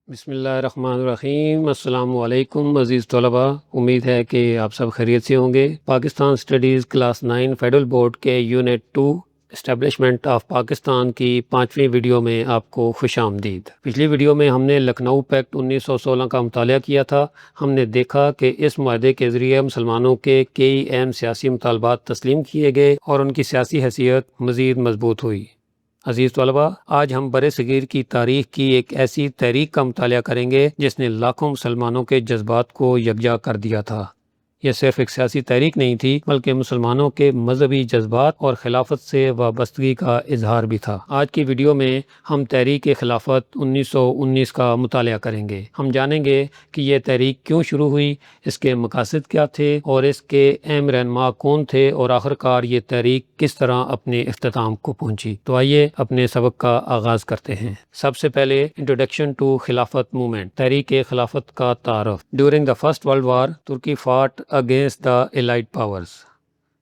بسم اللہ الرحمن الرحیم۔ السلام علیکم عزیز طلباء، امید ہے کہ آپ سب خیریت سے ہوں گے۔ Pakistan studies class 9 federal board کے یونٹ 2 اسٹیبلشمنٹ آف پاکستان کی 5ویں ویڈیو میں آپ کو خوش آمدید۔ پچھلی ویڈیو میں ہم نے لکھنؤ پیکٹ 1916 کا مطالعہ کیا تھا۔ ہم نے دیکھا کہ اس معاہدے کے ذریعے مسلمانوں کے کئی اہم سیاسی مطالبات تسلیم کیے گئے اور ان کی سیاسی حیثیت مزید مضبوط ہوئی۔ عزیز طلباء، آج ہم برصغیر کی تاریخ کی ایک ایسی تحریک کا مطالعہ کریں گے جس نے لاکھوں مسلمانوں کے جذبات کو یکجا کر دیا تھا۔ یہ صرف ایک سیاسی تحریک نہیں تھی بلکہ مسلمانوں کے مذہبی جذبات اور خلافت سے وابستگی کا اظہار بھی تھا۔ آج کی ویڈیو میں ہم تحریک خلافت 1919 کا مطالعہ کریں گے۔ ہم جانیں گے کہ یہ تحریک کیوں شروع ہوئی، اس کے مقاصد کیا تھے اور اس کے اہم رہنما کون تھے، اور آخرکار یہ تحریک کس طرح اپنے اختتام کو پہنچی۔ تو آئیے اپنے سبق کا آغاز کرتے ہیں۔ سب سے پہلے انٹروڈکشن ٹو خلافت موومنٹ، تحریک خلافت کا تعارف۔ During the first world war Turkey fought against the allied powers.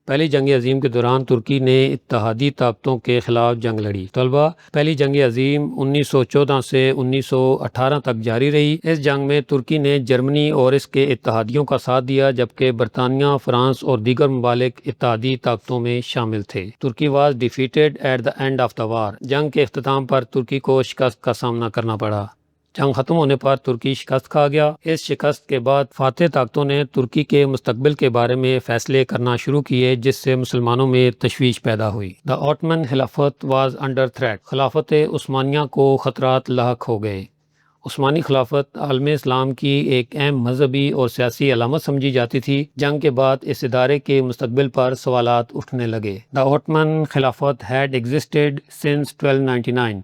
پہلی جنگ عظیم کے دوران ترکی نے اتحادی طاقتوں کے خلاف جنگ لڑی۔ طلبہ، پہلی جنگ عظیم 1914 سے 1918 تک جاری رہی۔ اس جنگ میں ترکی نے جرمنی اور اس کے اتحادیوں کا ساتھ دیا، جبکہ برطانیہ، فرانس اور دیگر ممالک اتحادی طاقتوں میں شامل تھے۔ Turkey was defeated at the end of the war. جنگ کے اختتام پر ترکی کو شکست کا سامنا کرنا پڑا۔ جنگ ختم ہونے پر ترکی شکست کھا گیا۔ اس شکست کے بعد فاتح طاقتوں نے ترکی کے مستقبل کے بارے میں فیصلے کرنا شروع کیے، جس سے مسلمانوں میں تشویش پیدا ہوئی۔ دا آٹمن خلافت واز انڈر تھریٹ۔ خلافت عثمانیہ کو خطرات لاحق ہو گئے۔ عثمانی خلافت عالم اسلام کی ایک اہم مذہبی اور سیاسی علامت سمجھی جاتی تھی۔ جنگ کے بعد اس ادارے کے مستقبل پر سوالات اٹھنے لگے۔ دا آٹمن خلافت ہیڈ ایگزسٹڈ سنس 1299۔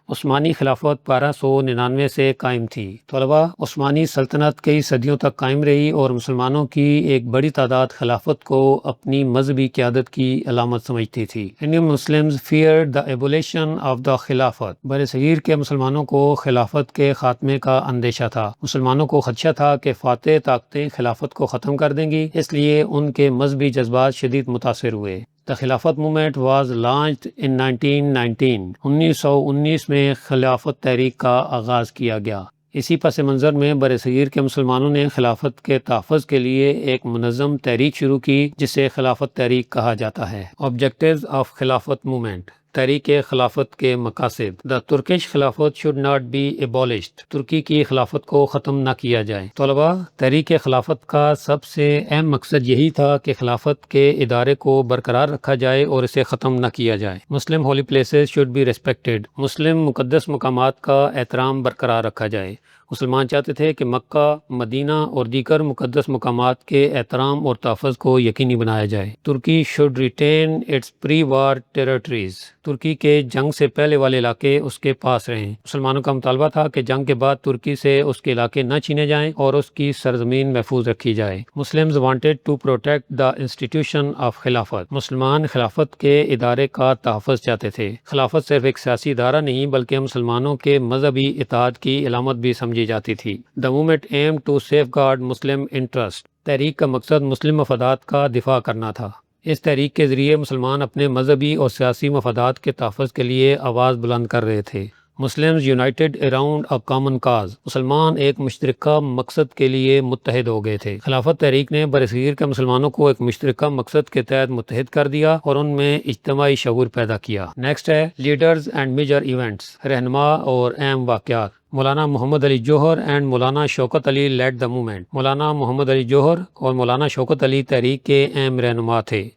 عثمانی خلافت 1299 سے قائم تھی۔ طلبہ، عثمانی سلطنت کئی صدیوں تک قائم رہی اور مسلمانوں کی ایک بڑی تعداد خلافت کو اپنی مذہبی قیادت کی علامت سمجھتی تھی۔ Indian Muslims feared the abolition of the خلافت۔ برصغیر کے مسلمانوں کو خلافت کے خاتمے کا اندیشہ تھا۔ مسلمانوں کو خدشہ تھا کہ فاتح طاقتیں خلافت کو ختم کر دیں گی، اس لیے ان کے مذہبی جذبات شدید متاثر ہوئے۔ The خلافت موومنٹ واز لانچڈ ان 1919۔ 1919 میں خلافت تحریک کا آغاز کیا گیا۔ اسی پس منظر میں برصغیر کے مسلمانوں نے خلافت کے تحفظ کے لیے ایک منظم تحریک شروع کی جسے خلافت تحریک کہا جاتا ہے۔ آبجیکٹیوز آف خلافت موومنٹ، تحریک خلافت کے مقاصد۔ دا ترکش خلافت شوڈ ناٹ بی ایبولشڈ۔ ترکی کی خلافت کو ختم نہ کیا جائے۔ طلبہ، تحریک خلافت کا سب سے اہم مقصد یہی تھا کہ خلافت کے ادارے کو برقرار رکھا جائے اور اسے ختم نہ کیا جائے۔ Muslim holy places should be respected. مسلم مقدس مقامات کا احترام برقرار رکھا جائے۔ مسلمان چاہتے تھے کہ مکہ، مدینہ اور دیگر مقدس مقامات کے احترام اور تحفظ کو یقینی بنایا جائے۔ Turkey should retain its pre war territories. ترکی کے جنگ سے پہلے والے علاقے اس کے پاس رہیں۔ مسلمانوں کا مطالبہ تھا کہ جنگ کے بعد ترکی سے اس کے علاقے نہ چھینے جائیں اور اس کی سرزمین محفوظ رکھی جائے۔ Muslims wanted to protect the institution of Khilafat. مسلمان خلافت کے ادارے کا تحفظ چاہتے تھے۔ خلافت صرف ایک سیاسی ادارہ نہیں بلکہ مسلمانوں کے مذہبی اتحاد کی علامت بھی سمجھی جاتی تھی۔ The movement aim to safeguard Muslim interest. تحریک کا مقصد مسلم مفادات کا دفاع کرنا تھا۔ اس تحریک کے ذریعے مسلمان اپنے مذہبی اور سیاسی مفادات کے تحفظ کے لیے آواز بلند کر رہے تھے۔ Muslims United around a common cause. مسلمان ایک مشترکہ مقصد کے لیے متحد ہو گئے تھے۔ خلافت تحریک نے برصغیر کے مسلمانوں کو ایک مشترکہ مقصد کے تحت متحد کر دیا اور ان میں اجتماعی شعور پیدا کیا۔ نیکسٹ ہے لیڈرز اینڈ میجر ایونٹس، رہنما اور اہم واقعات۔ مولانا محمد Ali Jauhar and Maulana Shaukat Ali lead the movement. مولانا محمد علی جوہر اور مولانا شوکت علی تحریک کے اہم رہنما تھے۔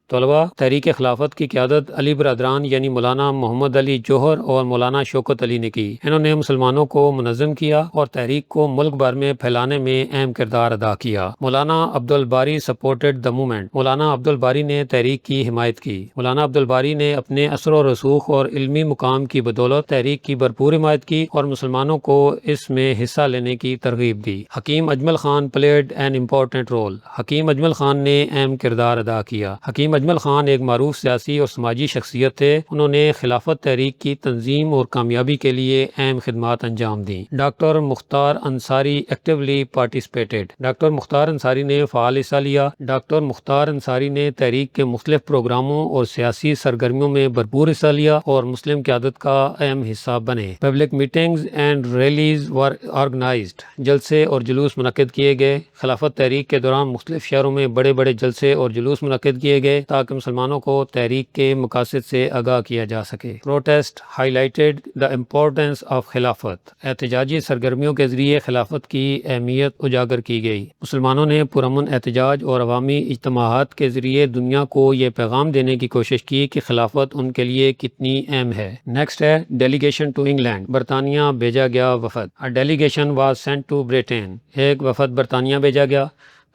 طلبہ، تحریک خلافت کی قیادت علی برادران یعنی مولانا محمد علی جوہر اور مولانا شوکت علی نے کی۔ انہوں نے مسلمانوں کو منظم کیا اور تحریک کو ملک بھر میں پھیلانے میں اہم کردار ادا کیا۔ مولانا Abdul Bari supported the movement. مولانا عبد الباری نے تحریک کی حمایت کی۔ مولانا عبد الباری نے اپنے اثر و رسوخ اور علمی مقام کی بدولت تحریک کی بھرپور حمایت کی اور مسلمانوں کو اس میں حصہ لینے کی ترغیب دی۔ Hakim Ajmal Khan played an important role. Hakim Ajmal Khan نے اہم کردار ادا کیا۔ حکیم علیم اجمل خان ایک معروف سیاسی اور سماجی شخصیت تھے۔ انہوں نے خلافت تحریک کی تنظیم اور کامیابی کے لیے اہم خدمات انجام دیں۔ ڈاکٹر مختار انصاری ایکٹیولی پارٹیسپیٹڈ۔ ڈاکٹر مختار انصاری نے فعال حصہ لیا۔ ڈاکٹر مختار انصاری نے تحریک کے مختلف پروگراموں اور سیاسی سرگرمیوں میں بھرپور حصہ لیا اور مسلم قیادت کا اہم حصہ بنے۔ Public meetings and rallies were organised. جلسے اور جلوس منعقد کیے گئے۔ خلافت تحریک کے دوران مختلف شہروں میں بڑے بڑے جلسے اور جلوس منعقد کیے گئے تاکہ مسلمانوں کو تحریک کے مقاصد سے آگاہ کیا جا سکے۔ Protest high lighted the importance of خلافت۔ احتجاجی سرگرمیوں کے ذریعے خلافت کی اہمیت اجاگر کی گئی۔ مسلمانوں نے پرامن احتجاج اور عوامی اجتماعات کے ذریعے دنیا کو یہ پیغام دینے کی کوشش کی کہ خلافت ان کے لیے کتنی اہم ہے۔ نیکسٹ ہے ڈیلیگیشن ٹو انگلینڈ۔ برطانیہ بھیجا گیا وفد۔ A delegation was sent to Britain۔ ایک وفد برطانیہ بھیجا گیا۔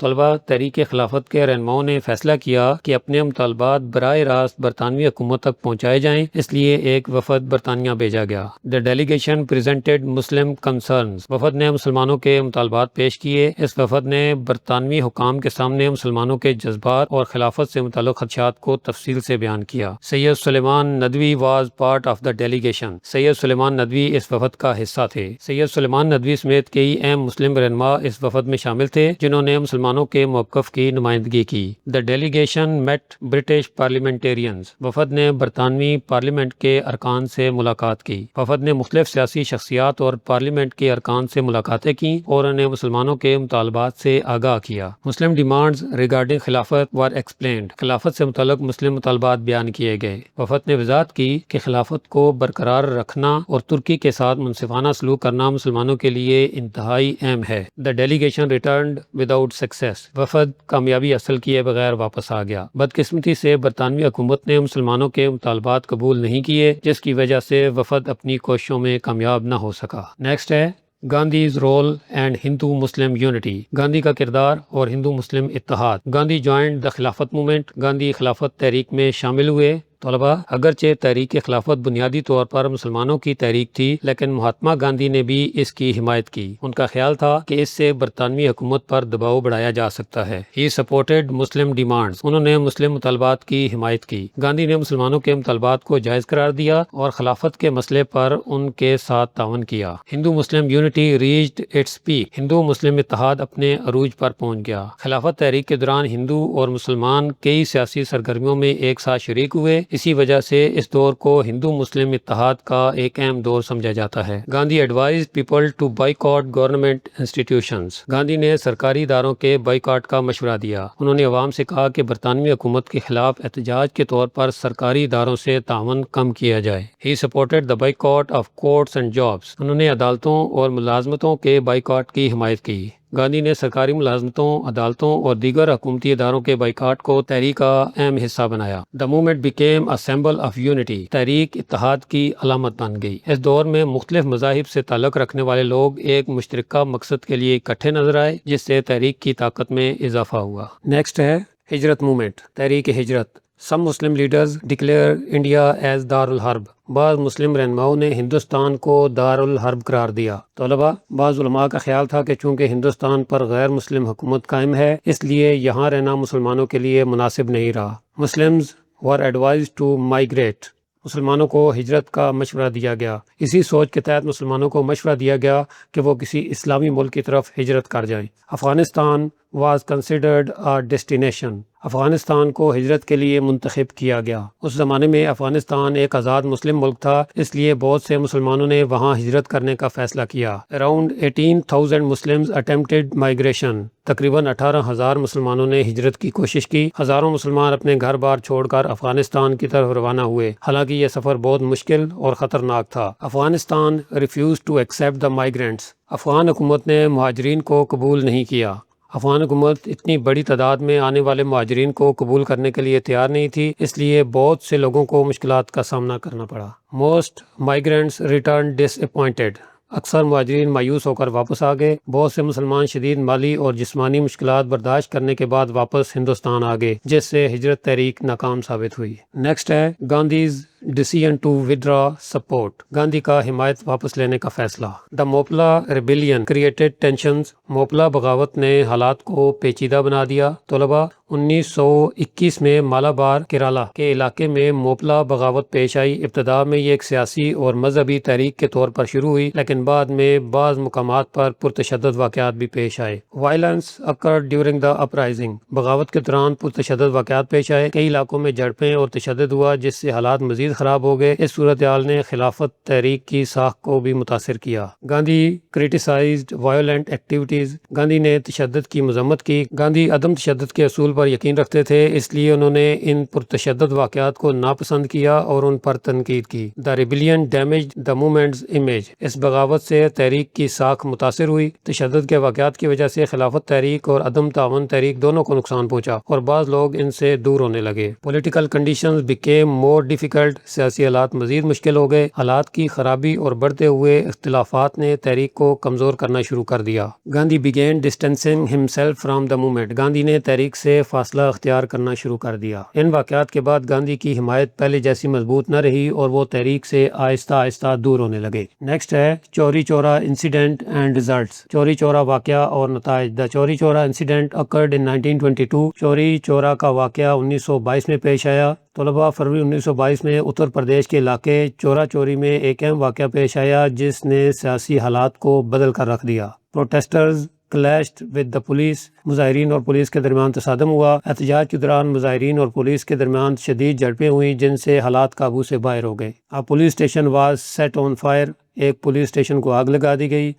طلبہ تحریک خلافت کے رہنماؤں نے فیصلہ کیا کہ اپنے مطالبات براہ راست برطانوی حکومت تک پہنچائے جائیں، اس لیے ایک وفد برطانیہ بھیجا گیا۔ The delegation presented Muslim concerns۔ وفد نے مسلمانوں کے مطالبات پیش کیے۔ اس وفد نے برطانوی حکام کے سامنے مسلمانوں کے جذبات اور خلافت سے متعلق خدشات کو تفصیل سے بیان کیا۔ Syed Sulaiman Nadvi was part of the delegation۔ Syed Sulaiman Nadvi اس وفد کا حصہ تھے۔ سید سلیمان ندوی سمیت کئی اہم مسلم رہنما اس وفد میں شامل تھے جنہوں نے مسلمانوں کے موقف کی نمائندگی کی۔ The delegation met British parliamentarians۔ وفد نے برطانوی پارلیمنٹ کے ارکان سے ملاقات کی۔ وفد نے مختلف سیاسی شخصیات اور پارلیمنٹ کے ارکان سے ملاقاتیں کی اور انہیں مسلمانوں کے مطالبات سے آگاہ کیا۔ مسلم ڈیمانڈز ریگارڈنگ خلافت were explained۔ خلافت سے متعلق مسلم مطالبات بیان کیے گئے۔ وفد نے وضاحت کی کہ خلافت کو برقرار رکھنا اور ترکی کے ساتھ منصفانہ سلوک کرنا مسلمانوں کے لیے انتہائی اہم ہے۔ The delegation returned without success۔ وفد کامیابی حاصل کیے بغیر واپس آ گیا۔ بدقسمتی سے برطانوی حکومت نے مسلمانوں کے مطالبات قبول نہیں کیے، جس کی وجہ سے وفد اپنی کوششوں میں کامیاب نہ ہو سکا۔ نیکسٹ ہے Gandhi's role and Hindu Muslim unity. Gandhi کا کردار اور ہندو مسلم اتحاد۔ گاندھی جوائنڈ دا خلافت موومنٹ۔ گاندھی خلافت تحریک میں شامل ہوئے۔ طلبہ اگرچہ تحریک خلافت بنیادی طور پر مسلمانوں کی تحریک تھی، لیکن مہاتما گاندھی نے بھی اس کی حمایت کی۔ ان کا خیال تھا کہ اس سے برطانوی حکومت پر دباؤ بڑھایا جا سکتا ہے۔ ہی سپورٹڈ مسلم ڈیمانڈز۔ انہوں نے مسلم مطالبات کی حمایت کی۔ گاندھی نے مسلمانوں کے مطالبات کو جائز قرار دیا اور خلافت کے مسئلے پر ان کے ساتھ تعاون کیا۔ ہندو Muslim unity reached it's pack. ہندو مسلم اتحاد اپنے عروج پر پہنچ گیا۔ خلافت تحریک کے دوران ہندو اور مسلمان کئی سیاسی سرگرمیوں میں ایک ساتھ شریک ہوئے۔ اسی وجہ سے اس دور کو ہندو مسلم اتحاد کا ایک اہم دور سمجھا جاتا ہے۔ Gandhi advised people to boycott government institutions. Gandhi نے سرکاری اداروں کے بائیکاٹ کا مشورہ دیا۔ انہوں نے عوام سے کہا کہ برطانوی حکومت کے خلاف احتجاج کے طور پر سرکاری اداروں سے تعاون کم کیا جائے۔ He supported the boycott of courts and jobs. انہوں نے عدالتوں اور ملازمتوں کے بائیکاٹ کی حمایت کی۔ گاندھی نے سرکاری ملازمتوں، عدالتوں اور دیگر حکومتی اداروں کے بائیکاٹ کو تحریک کا اہم حصہ بنایا۔ The movement became a symbol of unity۔ تحریک اتحاد کی علامت بن گئی۔ اس دور میں مختلف مذاہب سے تعلق رکھنے والے لوگ ایک مشترکہ مقصد کے لیے اکٹھے نظر آئے، جس سے تحریک کی طاقت میں اضافہ ہوا۔ نیکسٹ ہے ہجرت موومنٹ، تحریک ہجرت۔ Some Muslim leaders declare India as دار الحرب۔ بعض مسلم رہنماؤں نے ہندوستان کو دار الحرب قرار دیا۔ طلبہ بعض علماء کا خیال تھا کہ چونکہ ہندوستان پر غیر مسلم حکومت قائم ہے، اس لیے یہاں رہنا مسلمانوں کے لیے مناسب نہیں رہا۔ Muslims were advised to migrate۔ مسلمانوں کو ہجرت کا مشورہ دیا گیا۔ اسی سوچ کے تحت مسلمانوں کو مشورہ دیا گیا کہ وہ کسی اسلامی ملک کی طرف ہجرت کر جائیں۔ Afghanistan was considered a destination۔ Afghanistan کو ہجرت کے لیے منتخب کیا گیا۔ اس زمانے میں افغانستان ایک آزاد مسلم ملک تھا، اس لیے بہت سے مسلمانوں نے وہاں ہجرت کرنے کا فیصلہ کیا۔ Around 18,000 Muslims attempted migration۔ تقریباً 18,000 مسلمانوں نے ہجرت کی کوشش کی۔ ہزاروں مسلمان اپنے گھر بار چھوڑ کر افغانستان کی طرف روانہ ہوئے، حالانکہ یہ سفر بہت مشکل اور خطرناک تھا۔ Afghanistan refused to accept the migrants۔ Afghan حکومت نے مہاجرین کو قبول نہیں کیا۔ افغان حکومت اتنی بڑی تعداد میں آنے والے مہاجرین کو قبول کرنے کے لیے تیار نہیں تھی، اس لیے بہت سے لوگوں کو مشکلات کا سامنا کرنا پڑا۔ Most migrants returned disappointed۔ اکثر مہاجرین مایوس ہو کر واپس آ گئے۔ بہت سے مسلمان شدید مالی اور جسمانی مشکلات برداشت کرنے کے بعد واپس ہندوستان آ گئے، جس سے ہجرت تحریک ناکام ثابت ہوئی۔ نیکسٹ ہے Gandhi's decision to withdraw support, Gandhi کا حمایت واپس لینے کا فیصلہ۔ The Moplah rebellion created tensions, Moplah بغاوت نے حالات کو پیچیدہ بنا دیا۔ طلبہ، 1921 میں مالابار کیرالا کے علاقے میں موپلا بغاوت پیش آئی۔ ابتدا میں یہ ایک سیاسی اور مذہبی تحریک کے طور پر شروع ہوئی، لیکن بعد میں بعض مقامات پر پرتشدد واقعات بھی پیش آئے۔ Violence occurred during the uprising، بغاوت کے دوران پرتشدد واقعات پیش آئے، کئی علاقوں میں جھڑپیں اور تشدد ہوا جس سے حالات مزید خراب ہو گئے۔ اس صورتحال نے خلافت تحریک کی ساکھ کو بھی متاثر کیا۔ Gandhi criticized violent activities، Gandhi نے تشدد کی مذمت کی۔ گاندھی عدم تشدد کے اصول پر یقین رکھتے تھے، اس لیے انہوں نے ان پرتشدد واقعات کو ناپسند کیا اور ان پر تنقید کی۔ The rebellion damaged the movement's image، اس بغاوت سے تحریک کی ساکھ متاثر ہوئی۔ تشدد کے واقعات کی وجہ سے خلافت تحریک اور عدم تعاون تحریک دونوں کو نقصان پہنچا اور بعض لوگ ان سے دور ہونے لگے۔ Political conditions became more difficult، سیاسی حالات مزید مشکل ہو گئے۔ حالات کی خرابی اور بڑھتے ہوئے اختلافات نے تحریک کو کمزور کرنا شروع کر دیا۔ Gandhi began distancing himself from the movement، Gandhi نے تحریک سے فاصلہ اختیار کرنا شروع کر دیا۔ ان واقعات کے بعد گاندھی کی حمایت پہلے جیسی مضبوط نہ رہی اور وہ تحریک سے آہستہ آہستہ دور ہونے لگے۔ نیکسٹ ہے چوری چورا انسیڈنٹ اینڈ ریزلٹس، چوری چورا واقعہ اور نتائج۔ دا چوری چورا انسیڈنٹ occurred in 1922، چوری چورا کا واقعہ 1922 میں پیش آیا۔ طلبہ، فروری 1922 میں اتر پردیش کے علاقے چورا چوری میں ایک اہم واقعہ پیش آیا جس نے سیاسی حالات کو بدل کر رکھ دیا۔ Protesters clashed with the police، مظاہرین اور پولیس کے درمیان تصادم ہوا۔ احتجاج کے دوران مظاہرین اور پولیس کے درمیان شدید جھڑپیں ہوئیں جن سے حالات قابو سے باہر ہو گئے۔ Police station was set on fire, ایک پولیس اسٹیشن کو آگ لگا دی گئی۔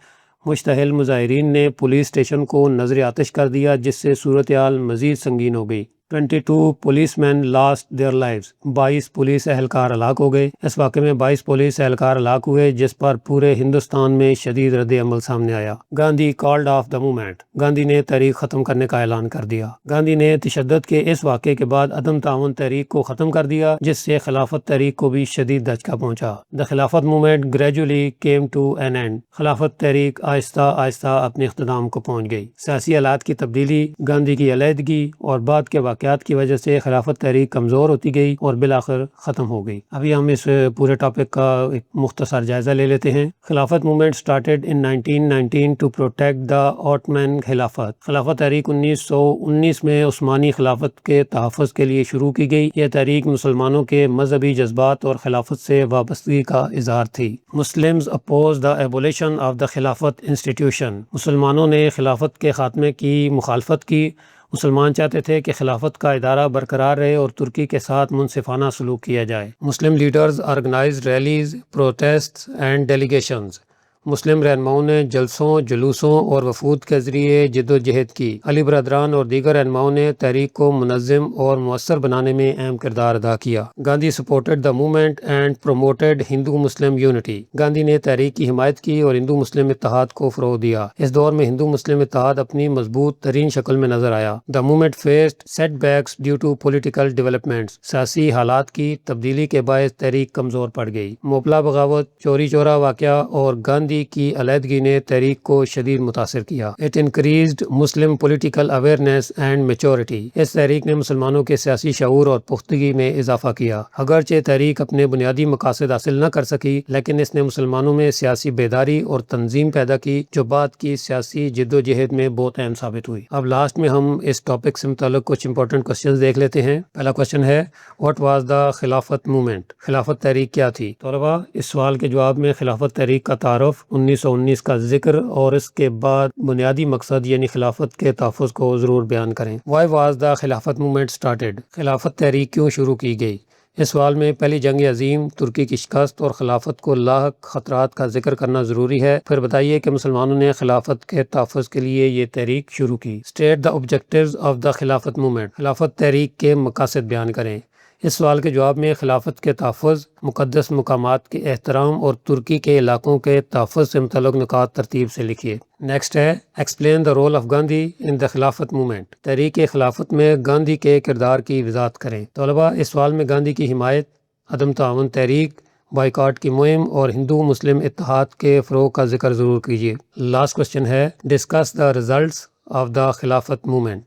مشتعل مظاہرین نے پولیس اسٹیشن کو نظر آتش کر دیا جس سے صورتحال مزید سنگین ہو گئی۔ 22 policemen lost their lives, 22 police اہلکار ہلاک ہو گئے۔ اس واقعے میں 22 پولیس اہلکار ہلاک ہوئے جس پر پورے ہندوستان میں شدید رد عمل سامنے آیا۔ Gandhi called of the movement, Gandhi نے تحریک ختم کرنے کا اعلان کر دیا۔ گاندھی نے تشدد کے اس واقعے کے بعد عدم تعاون تحریک کو ختم کر دیا جس سے خلافت تحریک کو بھی شدید دھچکا پہنچا۔ The Khilafat movement gradually came to an end, Khilafat تحریک آہستہ آہستہ اپنے اختتام کو پہنچ گئی۔ سیاسی حالات کی تبدیلی، گاندھی کی علیحدگی اور بعد کے واقعات کی وجہ سے خلافت تحریک کمزور ہوتی گئی اور بالآخر ختم ہو گئی۔ ابھی ہم اس پورے ٹاپک کا ایک مختصر جائزہ لے لیتے ہیں۔ Khilafat movement started in 1919 to protect the Ottoman Khilafat, Khilafat تحریک 1919 میں عثمانی خلافت کے تحفظ کے لیے شروع کی گئی۔ یہ تحریک مسلمانوں کے مذہبی جذبات اور خلافت سے وابستگی کا اظہار تھی۔ Muslims oppose the abolition of the Khilafat institution, مسلمانوں نے خلافت کے خاتمے کی مخالفت کی۔ مسلمان چاہتے تھے کہ خلافت کا ادارہ برقرار رہے اور ترکی کے ساتھ منصفانہ سلوک کیا جائے۔ Muslim leaders organised rallies, protests and delegations, مسلم رہنماؤں نے جلسوں، جلوسوں اور وفود کے ذریعے جد و جہد کی۔ علی برادران اور دیگر رہنماؤں نے تحریک کو منظم اور مؤثر بنانے میں اہم کردار ادا کیا۔ Gandhi supported the movement and promoted Hindu Muslim unity, Gandhi نے تحریک کی حمایت کی اور ہندو مسلم اتحاد کو فروغ دیا۔ اس دور میں ہندو مسلم اتحاد اپنی مضبوط ترین شکل میں نظر آیا۔ The movement faced setbacks due to political developments, سیاسی حالات کی تبدیلی کے باعث تحریک کمزور پڑ گئی۔ موپلا بغاوت، چوری چورا واقعہ اور گاندھی کی علیحدگی نے تحریک کو شدید متاثر کیا۔ It increased Muslim political awareness and maturity, اس تحریک نے مسلمانوں کے سیاسی شعور اور پختگی میں اضافہ کیا۔ اگرچہ تحریک اپنے بنیادی مقاصد حاصل نہ کر سکی لیکن اس نے مسلمانوں میں سیاسی بیداری اور تنظیم پیدا کی جو بعد کی سیاسی جد و جہد میں بہت اہم ثابت ہوئی۔ اب لاسٹ میں ہم اس ٹاپک سے متعلق کچھ امپورٹنٹ کوسچنز دیکھ لیتے ہیں۔ پہلا کوسچن ہے what was the Khilafat movement, خلافت تحریک کیا تھی؟ طلبہ، اس سوال کے جواب میں خلافت تحریک کا تعارف، 1919 کا ذکر اور اس کے بعد بنیادی مقصد یعنی خلافت کے تحفظ کو ضرور بیان کریں۔ Y was the Khilafat movement started, خلافت تحریک کیوں شروع کی گئی؟ اس سوال میں پہلی جنگ عظیم، ترکی کی شکست اور خلافت کو لاحق خطرات کا ذکر کرنا ضروری ہے۔ پھر بتائیے کہ مسلمانوں نے خلافت کے تحفظ کے لیے یہ تحریک شروع کی۔ State the objectives of the Khilafat movement, خلافت تحریک کے مقاصد بیان کریں۔ اس سوال کے جواب میں خلافت کے تحفظ، مقدس مقامات کے احترام اور ترکی کے علاقوں کے تحفظ سے متعلق نکات ترتیب سے لکھیے۔ نیکسٹ ہے explain the role of Gandhi in the Khilafat movement, تحریک خلافت میں گاندھی کے کردار کی وضاحت کریں۔ طلبہ، اس سوال میں گاندھی کی حمایت، عدم تعاون تحریک، بائیکاٹ کی مہم اور ہندو مسلم اتحاد کے فروغ کا ذکر ضرور کیجیے۔ لاسٹ کوسچن ہے discuss the results of the Khilafat movement,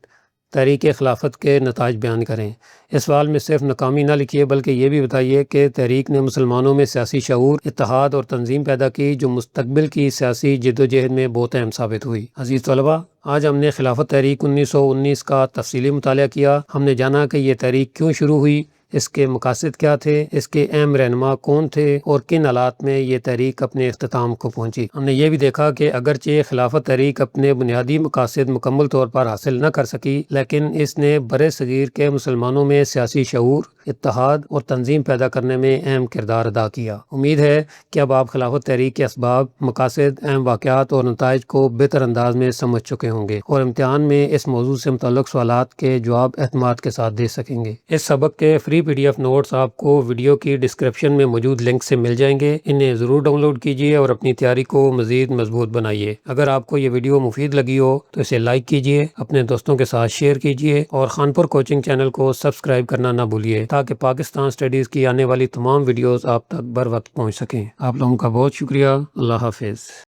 تحریک خلافت کے نتائج بیان کریں۔ اس سوال میں صرف ناکامی نہ لکھیے بلکہ یہ بھی بتائیے کہ تحریک نے مسلمانوں میں سیاسی شعور، اتحاد اور تنظیم پیدا کی جو مستقبل کی سیاسی جدوجہد میں بہت اہم ثابت ہوئی۔ عزیز طلباء، آج ہم نے خلافت تحریک 1919 کا تفصیلی مطالعہ کیا۔ ہم نے جانا کہ یہ تحریک کیوں شروع ہوئی، اس کے مقاصد کیا تھے، اس کے اہم رہنما کون تھے اور کن حالات میں یہ تحریک اپنے اختتام کو پہنچی۔ ہم نے یہ بھی دیکھا کہ اگرچہ خلافت تحریک اپنے بنیادی مقاصد مکمل طور پر حاصل نہ کر سکی، لیکن اس نے برِ صغیر کے مسلمانوں میں سیاسی شعور، اتحاد اور تنظیم پیدا کرنے میں اہم کردار ادا کیا۔ امید ہے کہ اب آپ خلافت تحریک کے اسباب، مقاصد، اہم واقعات اور نتائج کو بہتر انداز میں سمجھ چکے ہوں گے اور امتحان میں اس موضوع سے متعلق سوالات کے جواب اعتماد کے ساتھ دے سکیں گے۔ اس سبق کے فری PDF نوٹس آپ کو ویڈیو کی ڈسکرپشن میں موجود لنک سے مل جائیں گے۔ انہیں ضرور ڈاؤن لوڈ کیجیے اور اپنی تیاری کو مزید مضبوط بنائیے۔ اگر آپ کو یہ ویڈیو مفید لگی ہو تو اسے لائک کیجیے، اپنے دوستوں کے ساتھ شیئر کیجیے اور خانپور کوچنگ چینل کو سبسکرائب کرنا نہ بھولیے تاکہ پاکستان اسٹڈیز کی آنے والی تمام ویڈیوز آپ تک بر وقت پہنچ سکیں۔ آپ لوگوں کا بہت شکریہ۔ اللہ حافظ۔